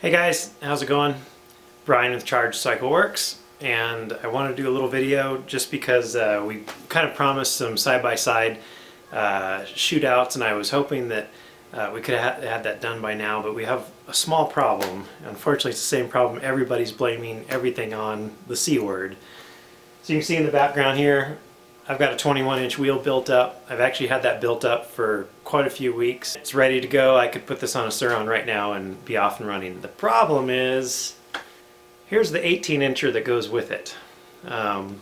Hey guys, how's it going? Brian with Charged Cycle Works, and I want to do a little video just because we kind of promised some side-by-side shootouts, and I was hoping that we could have had that done by now, but we have a small problem. Unfortunately, it's the same problem. Everybody's blaming everything on the C word. So you can see in the background here, I've got a 21-inch wheel built up. I've actually had that built up for quite a few weeks. It's ready to go. I could put this on a Surron right now and be off and running. The problem is, here's the 18-incher that goes with it. And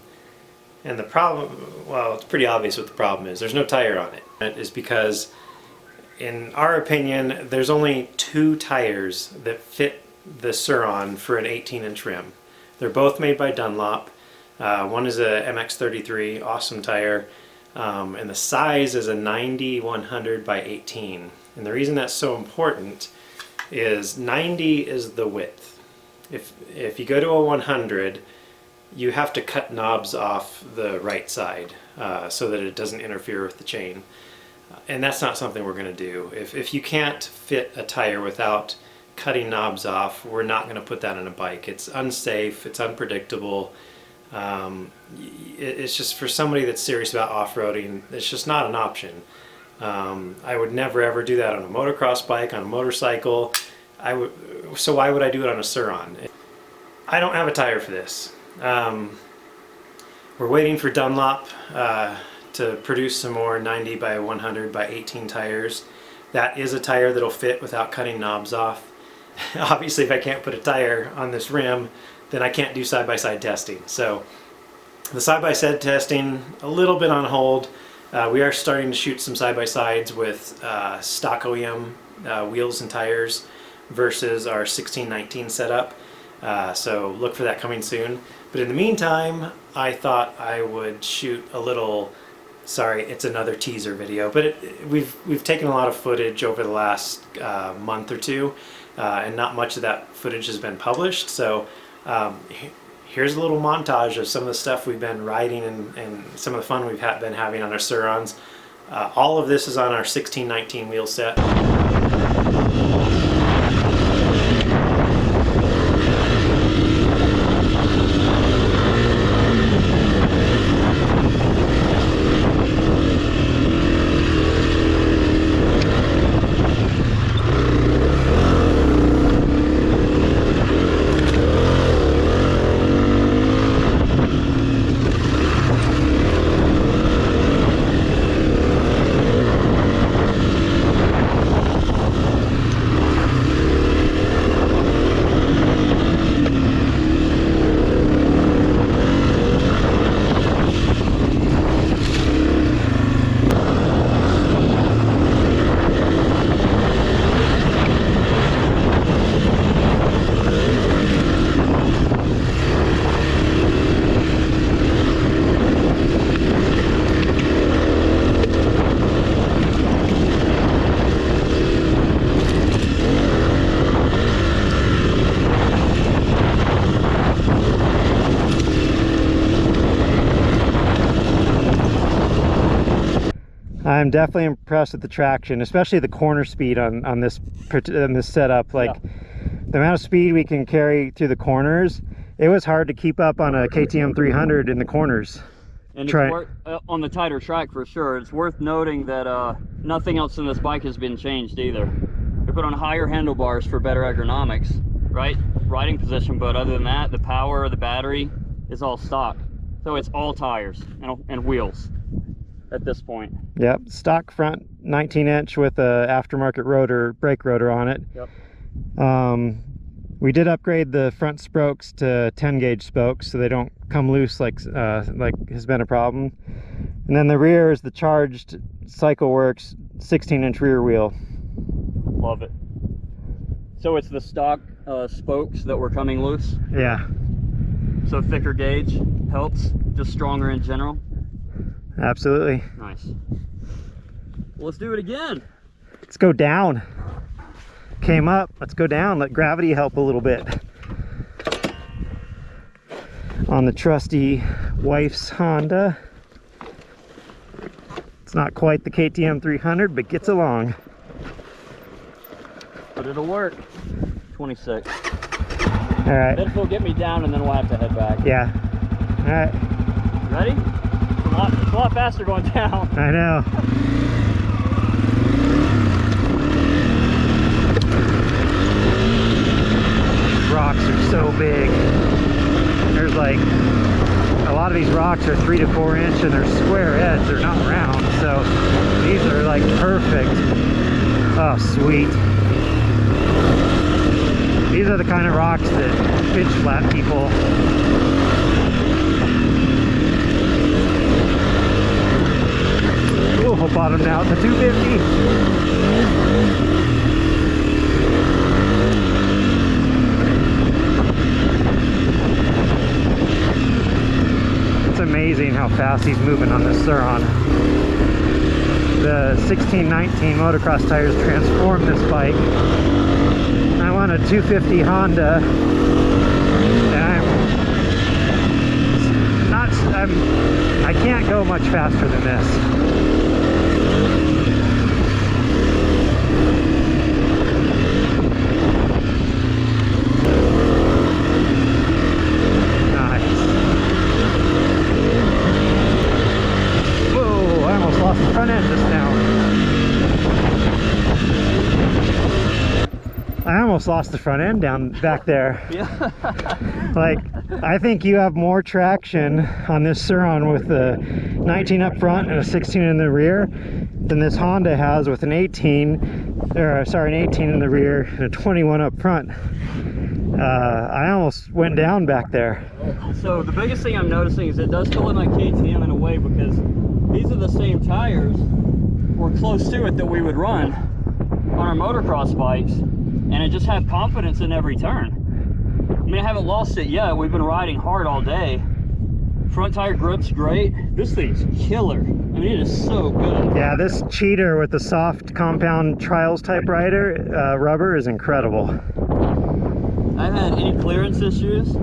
the problem, well, it's pretty obvious what the problem is. There's no tire on it. It is because, in our opinion, there's only two tires that fit the Surron for an 18-inch rim. They're both made by Dunlop. One is a MX33, awesome tire, and the size is a 90-100 by 18. And the reason that's so important is 90 is the width. If you go to a 100, you have to cut knobs off the right side so that it doesn't interfere with the chain. And that's not something we're going to do. If you can't fit a tire without cutting knobs off, we're not going to put that on a bike. It's unsafe, it's unpredictable. It's just, for somebody that's serious about off-roading, it's just not an option. I would never ever do that on a motocross bike, on a motorcycle. So why would I do it on a Surron? I don't have a tire for this. We're waiting for Dunlop to produce some more 90 by 100 by 18 tires. That is a tire that'll fit without cutting knobs off. Obviously, if I can't put a tire on this rim, then I can't do side-by-side testing. So the side-by-side testing, a little bit on hold. We are starting to shoot some side-by-sides with stock OEM wheels and tires versus our 1619 setup. So look for that coming soon. But in the meantime, I thought I would shoot a little, sorry, it's another teaser video, but we've taken a lot of footage over the last month or two, and not much of that footage has been published. So here's a little montage of some of the stuff we've been riding and some of the fun we've been having on our Surrons. All of this is on our 1619 wheel set. I'm definitely impressed with the traction, especially the corner speed on this setup. Like, yeah, the amount of speed we can carry through the corners, it was hard to keep up on a KTM 300 in the corners. And it's on the tighter track for sure. It's worth noting that nothing else in this bike has been changed either. We put on higher handlebars for better ergonomics, right? Riding position, but other than that, the power of the battery is all stock. So it's all tires and wheels at this point. Yep, stock front 19-inch with a aftermarket rotor, brake rotor on it. Yep. We did upgrade the front spokes to 10-gauge spokes so they don't come loose like has been a problem. And then the rear is the Charged Cycle Works 16-inch rear wheel. Love it. So it's the stock spokes that were coming loose? Yeah. So thicker gauge helps, just stronger in general? Absolutely. Nice. Well, let's do it again. Let's go down. Came up, let's go down. Let gravity help a little bit. On the trusty wife's Honda. It's not quite the KTM 300, but gets along. But it'll work. 26. All right. This will get me down, and then we'll have to head back. Yeah. All right. Ready? It's a lot faster going down. I know. Rocks are so big. There's like a lot of these rocks are 3 to 4 inch and they're square edge, they're not round, so these are like perfect. Oh, sweet. These are the kind of rocks that pitch flat people. Oh, bottomed out to 250. Amazing how fast he's moving on this Surron. The 1619 motocross tires transformed this bike. I'm on a 250 Honda, and I can't go much faster than this. Front end just now. I almost lost the front end down back there. Yeah. Like, I think you have more traction on this Surron with the 19 up front and a 16 in the rear than this Honda has with an 18, or sorry, an 18 in the rear and a 21 up front. I almost went down back there. So the biggest thing I'm noticing is it does feel like my KTM in a way, because these are the same tires, or close to it, that we would run on our motocross bikes, and I just have confidence in every turn. I mean, I haven't lost it yet. We've been riding hard all day. Front tire grip's great. This thing's killer. I mean, it is so good. Yeah, this cheater with the soft compound trials type rider rubber is incredible. I haven't had any clearance issues.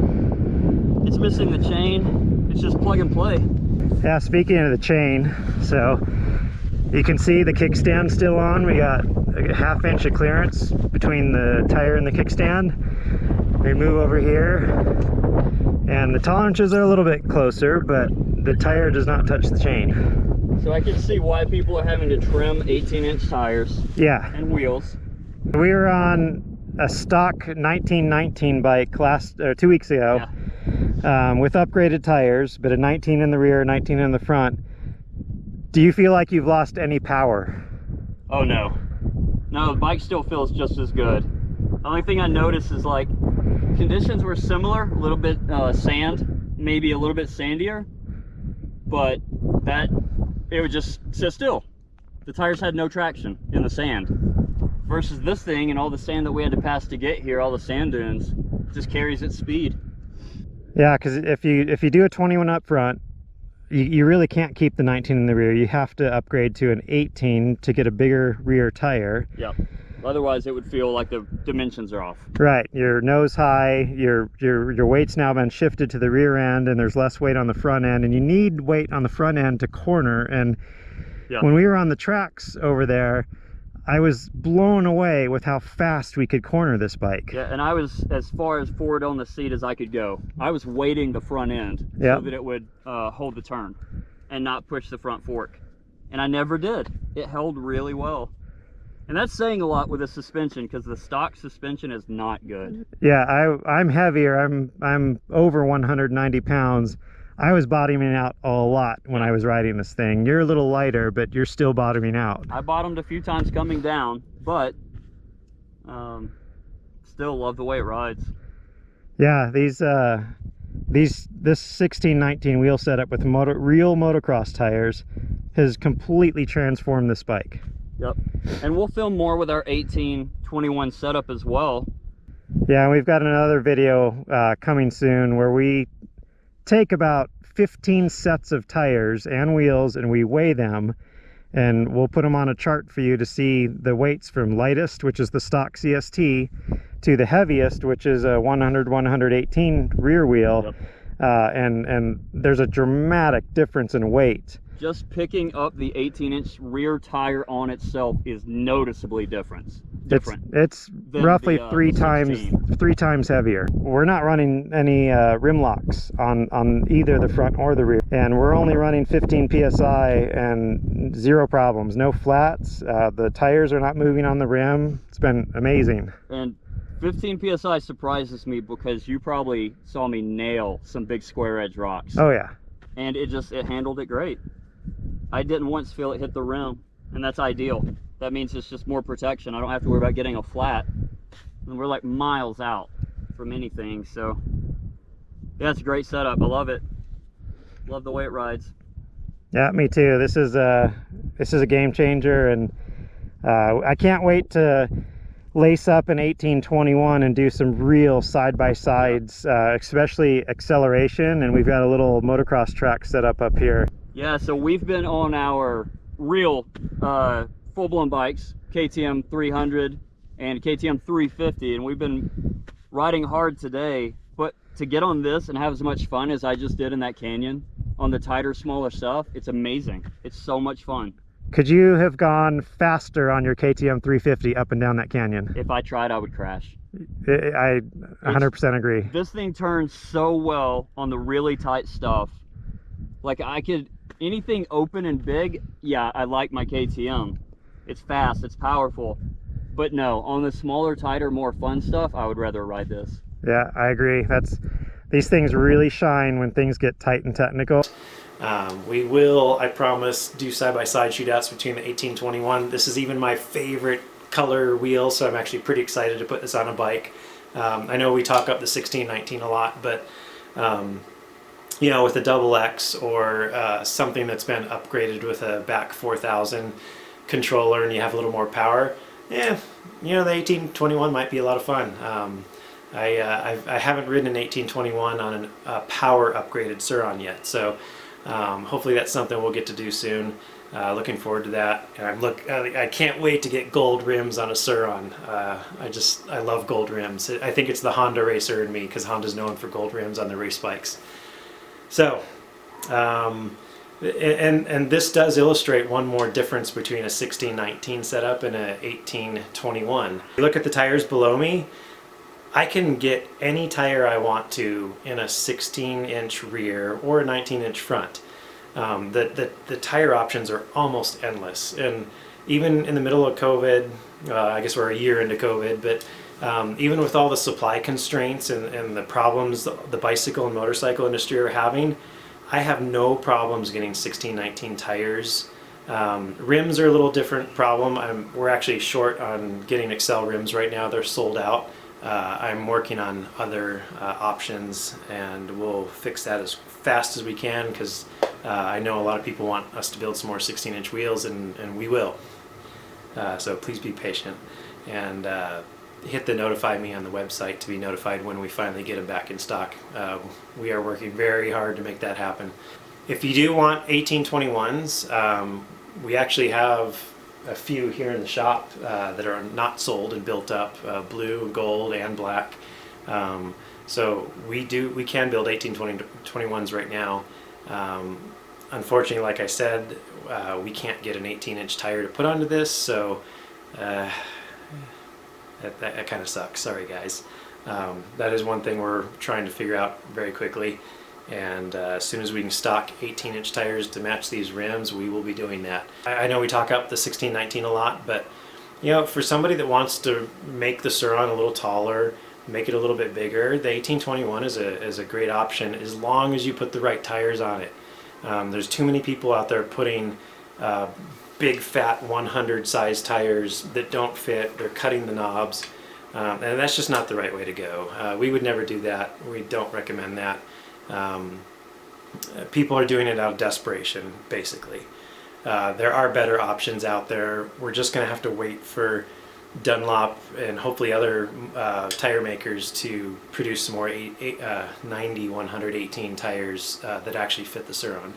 It's missing the chain. It's just plug and play. Yeah, speaking of the chain, so you can see the kickstand still on. We got a ½ inch of clearance between the tire and the kickstand. We move over here, and the tolerances are a little bit closer, but the tire does not touch the chain. So I can see why people are having to trim 18-inch tires. Yeah. And wheels. We were on a stock 1919 bike 2 weeks ago. Yeah. With upgraded tires, but a 19 in the rear, 19 in the front. Do you feel like you've lost any power? Oh no. No, the bike still feels just as good. The only thing I noticed is, like, conditions were similar, a little bit sand, maybe a little bit sandier, but it would just sit still. The tires had no traction in the sand. Versus this thing and all the sand that we had to pass to get here, all the sand dunes, just carries its speed. Yeah, because if you do a 21 up front, you really can't keep the 19 in the rear. You have to upgrade to an 18 to get a bigger rear tire. Yep. Otherwise, it would feel like the dimensions are off. Right. Your nose high, your weight's now been shifted to the rear end, and there's less weight on the front end, and you need weight on the front end to corner. And yeah. When we were on the tracks over there, I was blown away with how fast we could corner this bike. Yeah, and I was as far as forward on the seat as I could go. I was weighting the front end so that it would hold the turn and not push the front fork. And I never did. It held really well. And that's saying a lot with the suspension, because the stock suspension is not good. Yeah, I'm heavier. I'm over 190 pounds. I was bottoming out a lot when I was riding this thing. You're a little lighter, but you're still bottoming out. I bottomed a few times coming down, but still love the way it rides. Yeah, this 1619 wheel setup with real motocross tires has completely transformed this bike. Yep, and we'll film more with our 1821 setup as well. Yeah, we've got another video coming soon where we take about 15 sets of tires and wheels and we weigh them, and we'll put them on a chart for you to see the weights from lightest, which is the stock CST, to the heaviest, which is a 118 rear wheel. Yep. And there's a dramatic difference in weight. Just picking up the 18-inch rear tire on itself is noticeably different. It's roughly the, three the times 16. heavier. We're not running any rim locks on either the front or the rear, and we're only running 15 psi and zero problems, no flats. The tires are not moving on the rim. It's been amazing. And 15 psi surprises me because you probably saw me nail some big square edge rocks. Oh yeah. And it handled it great. I didn't once feel it hit the rim, and that's ideal. That means it's just more protection. I don't have to worry about getting a flat. And we're like miles out from anything, so yeah, it's a great setup. I love it. Love the way it rides. Yeah, me too. This is a game changer, and I can't wait to lace up an 1821 and do some real side-by-sides, especially acceleration. And we've got a little motocross track set up here. Yeah, so we've been on our real full-blown bikes, KTM 300 and KTM 350, and we've been riding hard today. But to get on this and have as much fun as I just did in that canyon on the tighter, smaller stuff, it's amazing. It's so much fun. Could you have gone faster on your KTM 350 up and down that canyon? If I tried, I would crash. I 100% agree. This thing turns so well on the really tight stuff. Like anything open and big, yeah, I like my KTM. It's fast, it's powerful. But no, on the smaller, tighter, more fun stuff, I would rather ride this. Yeah, I agree. These things really shine when things get tight and technical. We will, I promise, do side-by-side shootouts between the 1821. This is even my favorite color wheel, so I'm actually pretty excited to put this on a bike. I know we talk up the 1619 a lot, but you know, with a double X or something that's been upgraded with a back 4000 controller and you have a little more power, yeah, you know, the 1821 might be a lot of fun. I haven't ridden an 1821 on a power upgraded Surron yet, so hopefully that's something we'll get to do soon. Looking forward to that. And I can't wait to get gold rims on a Surron. I love gold rims. I think it's the Honda racer in me, because Honda's known for gold rims on their race bikes. So, and this does illustrate one more difference between a 1619 setup and a 1821. You look at the tires below me. I can get any tire I want to in a 16-inch rear or a 19-inch front. The tire options are almost endless, and even in the middle of COVID, I guess we're a year into COVID, but even with all the supply constraints and the problems the bicycle and motorcycle industry are having, I have no problems getting 1619 tires. Rims are a little different problem. We're actually short on getting Excel rims right now. They're sold out. I'm working on other options, and we'll fix that as fast as we can, because I know a lot of people want us to build some more 16-inch wheels, and we will. So please be patient, and hit the notify me on the website to be notified when we finally get them back in stock. We are working very hard to make that happen. If you do want 1821s, we actually have a few here in the shop that are not sold and built up, blue, gold, and black. So we can build 1821s right now. Unfortunately, like I said, we can't get an 18-inch tire to put onto this, so that kind of sucks. Sorry, guys. That is one thing we're trying to figure out very quickly. And as soon as we can stock 18-inch tires to match these rims, we will be doing that. I know we talk up the 1619 a lot, but you know, for somebody that wants to make the Surron a little taller, make it a little bit bigger, the 1821 is a great option as long as you put the right tires on it. There's too many people out there putting big fat 100 size tires that don't fit. They're cutting the knobs, and that's just not the right way to go. We would never do that. We don't recommend that. People are doing it out of desperation, basically. There are better options out there. We're just going to have to wait for Dunlop and hopefully other tire makers to produce some more 90 118 tires that actually fit the Surron.